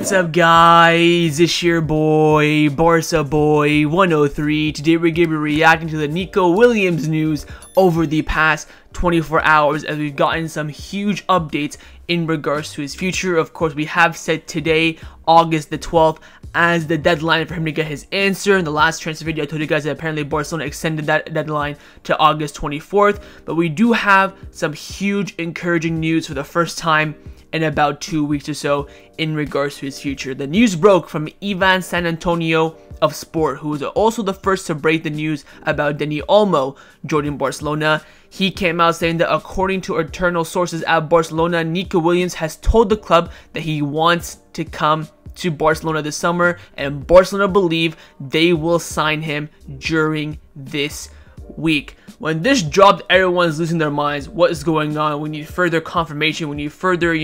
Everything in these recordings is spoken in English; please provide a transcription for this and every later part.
What's up, guys? It's your boy, Barça Boy 103. Today we're going to be reacting to the Nico Williams news over the past 24 hours as we've gotten some huge updates in regards to his future. Of course, we have set today, August the 12th, as the deadline for him to get his answer. In the last transfer video, I told you guys that apparently Barcelona extended that deadline to August 24th. But we do have some huge encouraging news for the first time in about 2 weeks or so in regards to his future. The news broke from Ivan San Antonio of Sport, who was also the first to break the news about Dani Olmo joining Barcelona. He came out saying that according to internal sources at Barcelona, Nico Williams has told the club that he wants to come to Barcelona this summer, and Barcelona believe they will sign him during this week. When this dropped, everyone's losing their minds. What is going on? We need further confirmation. We need further,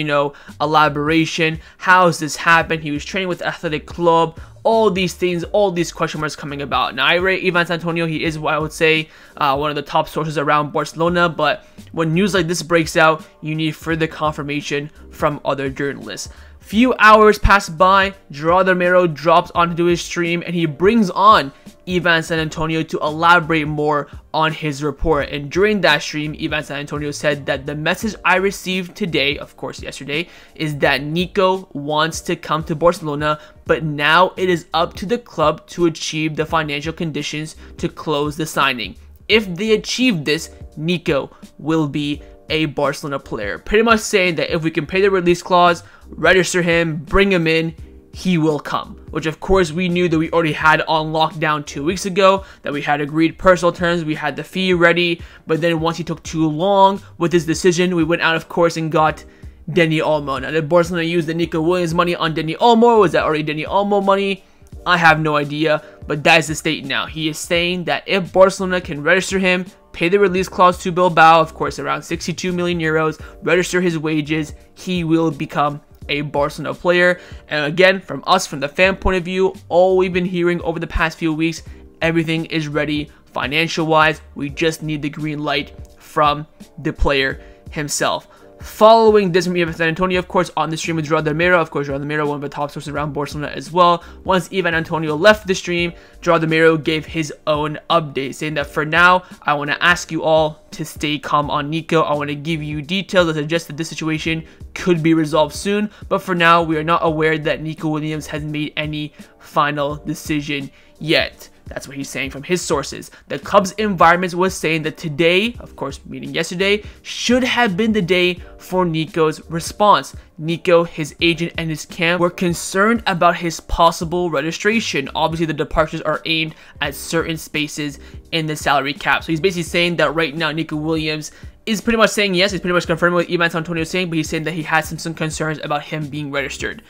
elaboration. How has this happened? He was training with Athletic Club. All these things, all these question marks coming about. Now, I rate Ivan San Antonio. He is what I would say one of the top sources around Barcelona. But when news like this breaks out, you need further confirmation from other journalists. Few hours pass by, Gerard Romero drops onto his stream and he brings on Ivan San Antonio to elaborate more on his report. And during that stream, Ivan San Antonio said that the message I received today, of course yesterday, is that Nico wants to come to Barcelona, but now it is up to the club to achieve the financial conditions to close the signing. If they achieve this, Nico will be a Barcelona player. Pretty much saying that if we can pay the release clause, register him, bring him in, he will come. Which of course we knew that we already had on lockdown 2 weeks ago, that we had agreed personal terms, we had the fee ready, but then once he took too long with his decision, we went out of course and got Dani Olmo. Now, did Barcelona use the Nico Williams money on Dani Olmo? Was that already Dani Olmo money? I have no idea, but that is the state now. He is saying that if Barcelona can register him, pay the release clause to Bilbao, of course around 62 million euros, register his wages, he will become a Barcelona player. And again, from us, from the fan point of view, all we've been hearing over the past few weeks, everything is ready financial wise. We just need the green light from the player himself. Following this from Ivan San Antonio, of course, on the stream with Gerard Romero, of course, Gerard Romero, one of the top sources around Barcelona as well. Once Ivan Antonio left the stream, Gerard Romero gave his own update, saying that for now, I want to ask you all to stay calm on Nico. I want to give you details that suggest that this situation could be resolved soon, but for now, we are not aware that Nico Williams has made any final decision yet. That's what he's saying from his sources. The club's environment was saying that today, of course, meaning yesterday, should have been the day for Nico's response. Nico, his agent, and his camp were concerned about his possible registration. Obviously, the departures are aimed at certain spaces in the salary cap. So he's basically saying that right now, Nico Williams is pretty much saying yes. He's pretty much confirming what Ivan San Antonio is saying, but he's saying that he has some concerns about him being registered.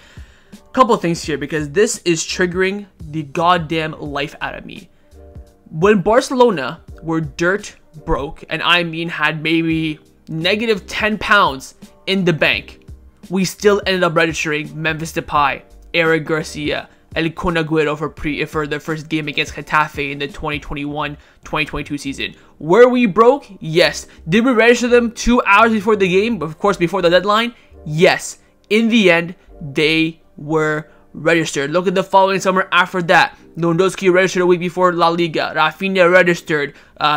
Couple of things here, because this is triggering the goddamn life out of me. When Barcelona were dirt broke, and I mean had maybe negative 10 pounds in the bank, we still ended up registering Memphis Depay, Eric Garcia, El Kun Agüero for the first game against Getafe in the 2021-2022 season. Were we broke? Yes. Did we register them 2 hours before the game? Of course, before the deadline? Yes. In the end, they were registered. Look at the following summer after that. Lewandowski registered a week before La Liga. Rafinha registered.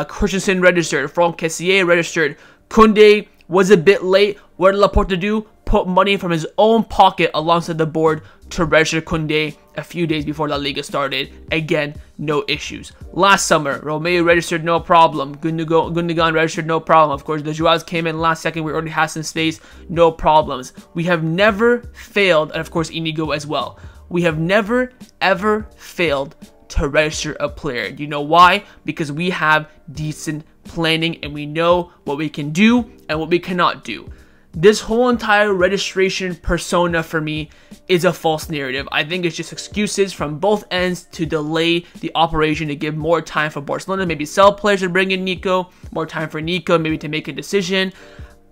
Christensen registered. Franck Kessié registered. Koundé was a bit late. What did Laporta do? Put money from his own pocket alongside the board to register Koundé a few days before La Liga started. Again, no issues. Last summer, Romeo registered, no problem. Gundogan registered, no problem. Of course, the Joaos came in last second. We already had some space, no problems. We have never failed, and of course, Inigo as well. We have never, ever failed to register a player. Do you know why? Because we have decent planning and we know what we can do and what we cannot do. This whole entire registration persona for me is a false narrative. I think it's just excuses from both ends to delay the operation, to give more time for Barcelona, maybe sell players and bring in Nico, more time for Nico, maybe to make a decision.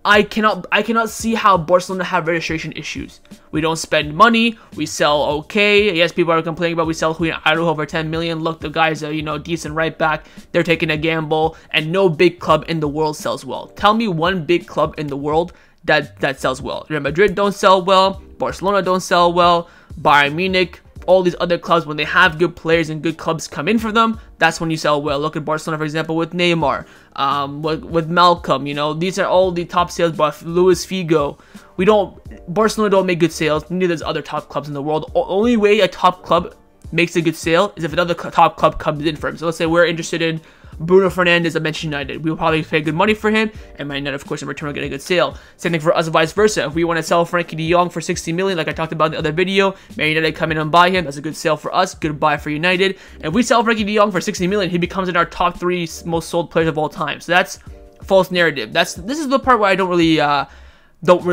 I cannot see how Barcelona have registration issues. We don't spend money, we sell okay. Yes, people are complaining about we sell Julian Araujo for 10 million. Look, the guy's a decent right back. They're taking a gamble, and no big club in the world sells well. Tell me one big club in the world that sells well. Real Madrid don't sell well. Barcelona don't sell well, Bayern Munich, all these other clubs, when they have good players and good clubs come in for them, that's when you sell well. Look at Barcelona, for example, with Neymar, with Malcolm. You know, these are all the top sales. But Luis Figo, Barcelona don't make good sales. Neither does other top clubs in the world. Only way a top club makes a good sale is if another top club comes in for him. So let's say we're interested in Bruno Fernandes at Manchester United. We will probably pay good money for him, and Man United, of course, in return will get a good sale. Same thing for us, vice versa. If we want to sell Frankie de Jong for 60 million, like I talked about in the other video, Man United come in and buy him. That's a good sale for us, good buy for United. And if we sell Frankie de Jong for 60 million, he becomes in our top 3 most sold players of all time. So that's false narrative. This is the part where I don't really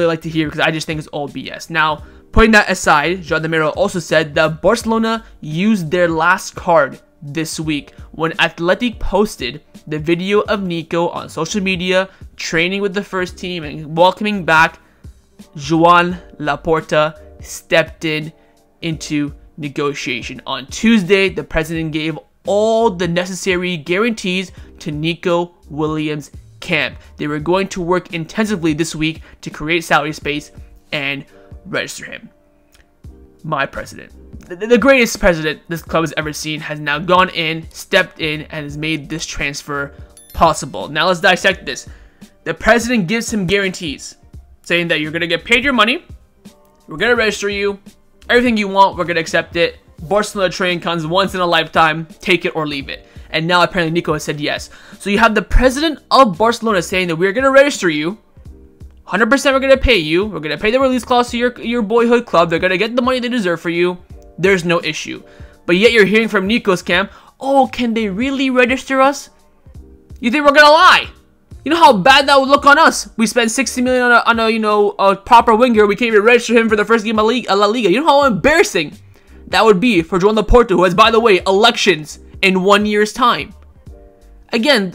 like to hear, because I just think it's all BS. Now, putting that aside, João Demiro also said that Barcelona used their last card this week when Athletic posted the video of Nico on social media training with the first team and welcoming back. Joan Laporta stepped into negotiation. On Tuesday, the president gave all the necessary guarantees to Nico Williams' camp. They were going to work intensively this week to create salary space and register him. My president, the greatest president this club has ever seen, has now gone in, stepped in, and has made this transfer possible. Now let's dissect this. The president gives him guarantees, saying that you're going to get paid your money, we're going to register you, everything you want, we're going to accept it. Barcelona train comes once in a lifetime, take it or leave it. And now apparently Nico has said yes. So you have the president of Barcelona saying that we're going to register you, 100% we're going to pay you. We're going to pay the release clause to your boyhood club. They're going to get the money they deserve for you. There's no issue. But yet you're hearing from Nico's camp, oh, can they really register us? You think we're going to lie? You know how bad that would look on us? We spent 60 million on a proper winger. We can't even register him for the first game of La Liga. You know how embarrassing that would be for Joan Laporta, who has, by the way, elections in 1 year's time. Again,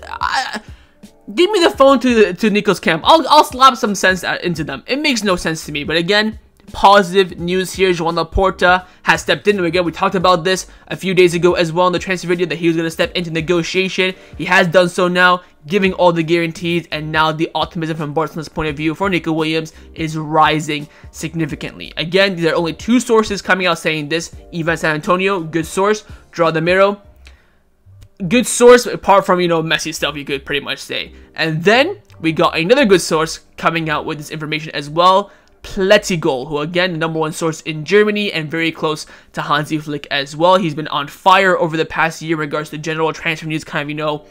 give me the phone to Nico's camp. I'll slap some sense into them. It makes no sense to me. But again, positive news here. Joan Laporta has stepped in. And again, we talked about this a few days ago as well in the transfer video, that he was going to step into negotiation. He has done so now, giving all the guarantees. And now the optimism from Barcelona's point of view for Nico Williams is rising significantly. Again, there are only 2 sources coming out saying this. Ivan San Antonio, good source. João Demiro, good source, apart from, messy stuff, you could pretty much say. And then we got another good source coming out with this information as well, Plättigol, who again, the #1 source in Germany and very close to Hansi Flick as well. He's been on fire over the past year in regards to general transfer news, kind of,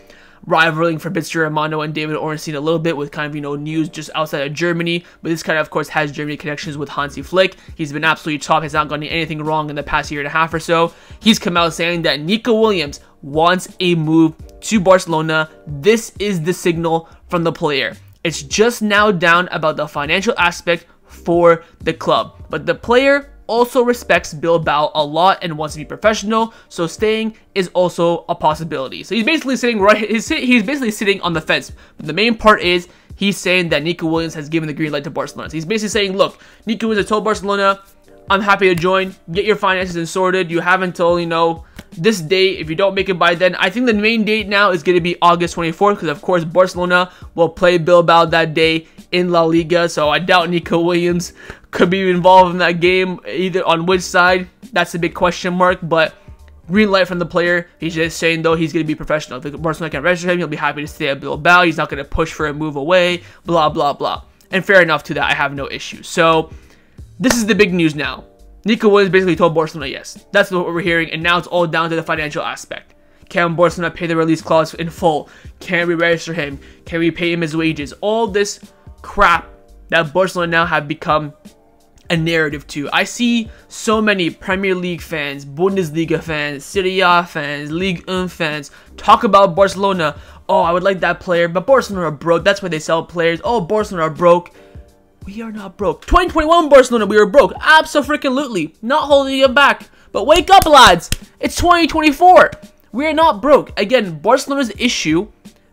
rivaling Fabrizio Romano and David Ornstein a little bit with kind of, news just outside of Germany. But this kind of course, has Germany connections with Hansi Flick. He's been absolutely top. Has not gotten anything wrong in the past year and a half or so. He's come out saying that Nico Williams wants a move to Barcelona. This is the signal from the player. It's just now down about the financial aspect for the club. But the player also respects Bilbao a lot and wants to be professional, so staying is also a possibility. So he's basically sitting he's basically sitting on the fence. But the main part is he's saying that Nico Williams has given the green light to Barcelona. So he's basically saying, look, Nico Williams has told Barcelona, I'm happy to join, get your finances sorted. You have until, this date. If you don't make it by then, I think the main date now is going to be August 24th, because of course Barcelona will play Bilbao that day in La Liga. So I doubt Nico Williams could be involved in that game, either on which side. That's a big question mark, but green light from the player. He's just saying, though, he's going to be professional. If Barcelona can register him, he'll be happy to stay at Bilbao. He's not going to push for a move away, blah, blah, blah. And fair enough to that. I have no issue. So this is the big news now. Nico Williams basically told Barcelona yes. That's what we're hearing, and now it's all down to the financial aspect. Can Barcelona pay the release clause in full? Can we register him? Can we pay him his wages? All this crap that Barcelona now have become a narrative to. I see so many Premier League fans, Bundesliga fans, Serie A fans, Ligue 1 fans talk about Barcelona. Oh, I would like that player, but Barcelona are broke. That's why they sell players. Oh, Barcelona are broke. We are not broke. 2021 Barcelona, we were broke. Absolutely. Not holding it back. But wake up, lads. It's 2024. We are not broke. Again, Barcelona's issue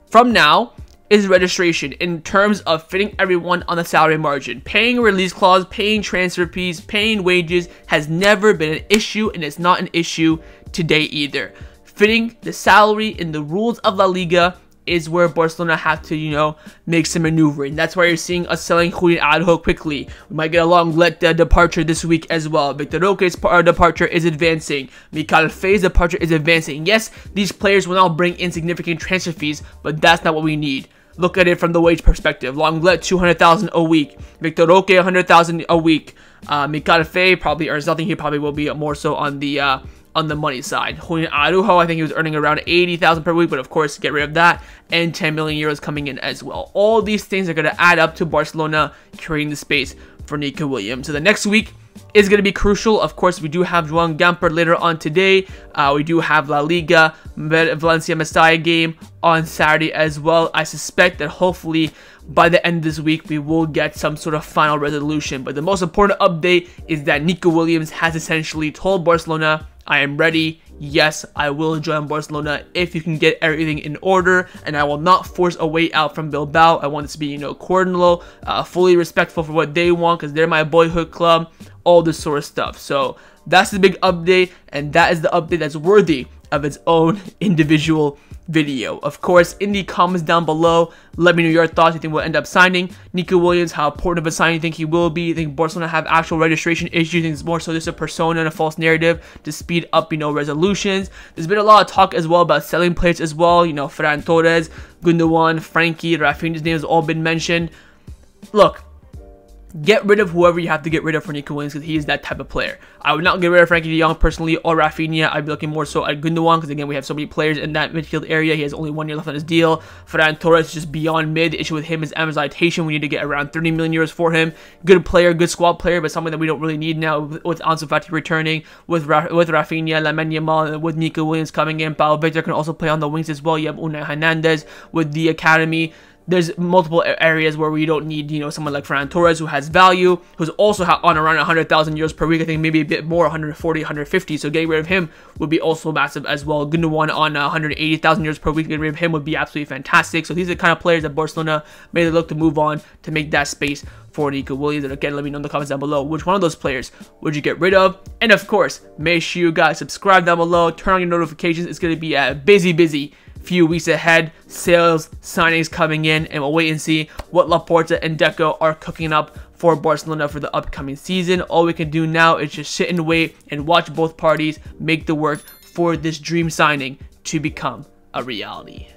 from now is registration in terms of fitting everyone on the salary margin. Paying a release clause, paying transfer fees, paying wages has never been an issue, and it's not an issue today either. Fitting the salary in the rules of La Liga is where Barcelona have to, you know, make some maneuvering. That's why you're seeing us selling Julian Araujo quickly. We might get a Lenglet departure this week as well. Victor Roque's departure is advancing. Michael Fey's departure is advancing. Yes, these players will now bring in significant transfer fees, but that's not what we need. Look at it from the wage perspective. Lenglet, 200,000 a week. Victor Roque, 100,000 a week. Michael Fey probably earns nothing. He probably will be more so on the money side. Julian Araujo, I think he was earning around 80,000 per week, but of course, get rid of that. And 10 million euros coming in as well. All these things are going to add up to Barcelona creating the space for Nico Williams. So the next week is going to be crucial. Of course, we do have Joan Gamper later on today. We do have La Liga, Valencia Mestalla game on Saturday as well. I suspect that hopefully by the end of this week, we will get some sort of final resolution. But the most important update is that Nico Williams has essentially told Barcelona, I am ready. Yes, I will join Barcelona if you can get everything in order, and I will not force a way out from Bilbao. I want this to be, you know, cordial, fully respectful for what they want, because they're my boyhood club, all this sort of stuff. So that's the big update, and that is the update that's worthy of its own individual video. Of course, in the comments down below, let me know your thoughts. You think we'll end up signing Nico Williams? How important of a signing you think he will be? You think Barcelona have actual registration issues? You think it's more so just a persona and a false narrative to speed up, you know, resolutions? There's been a lot of talk as well about selling players as well. You know, Ferran Torres, Gundogan, Frankie, Rafinha's name has all been mentioned. Look, get rid of whoever you have to get rid of for Nico Williams, because he is that type of player. I would not get rid of Frankie de Jong personally or Rafinha. I'd be looking more so at Gundogan, because again, we have so many players in that midfield area. He has only 1 year left on his deal. Ferran Torres is just beyond mid. The issue with him is amortization. We need to get around 30 million euros for him. Good player, good squad player, but something that we don't really need now with Ansu Fati returning, with Rafinha, Lamine Yamal, with Nico Williams coming in. Pau Victor can also play on the wings as well. You have Unai Hernandez with the academy. There's multiple areas where we don't need, you know, someone like Ferran Torres who has value, who's also on around 100,000 euros per week. I think maybe a bit more, 140, 150. So getting rid of him would be also massive as well. Gundogan on 180,000 euros per week. Getting rid of him would be absolutely fantastic. So these are the kind of players that Barcelona may look to move on to make that space for Nico Williams. And again, let me know in the comments down below which one of those players would you get rid of. And of course, make sure you guys subscribe down below, turn on your notifications. It's going to be a busy few weeks ahead. Sales, signings coming in, and we'll wait and see what Laporta and Deco are cooking up for Barcelona for the upcoming season. All we can do now is just sit and wait and watch both parties make the work for this dream signing to become a reality.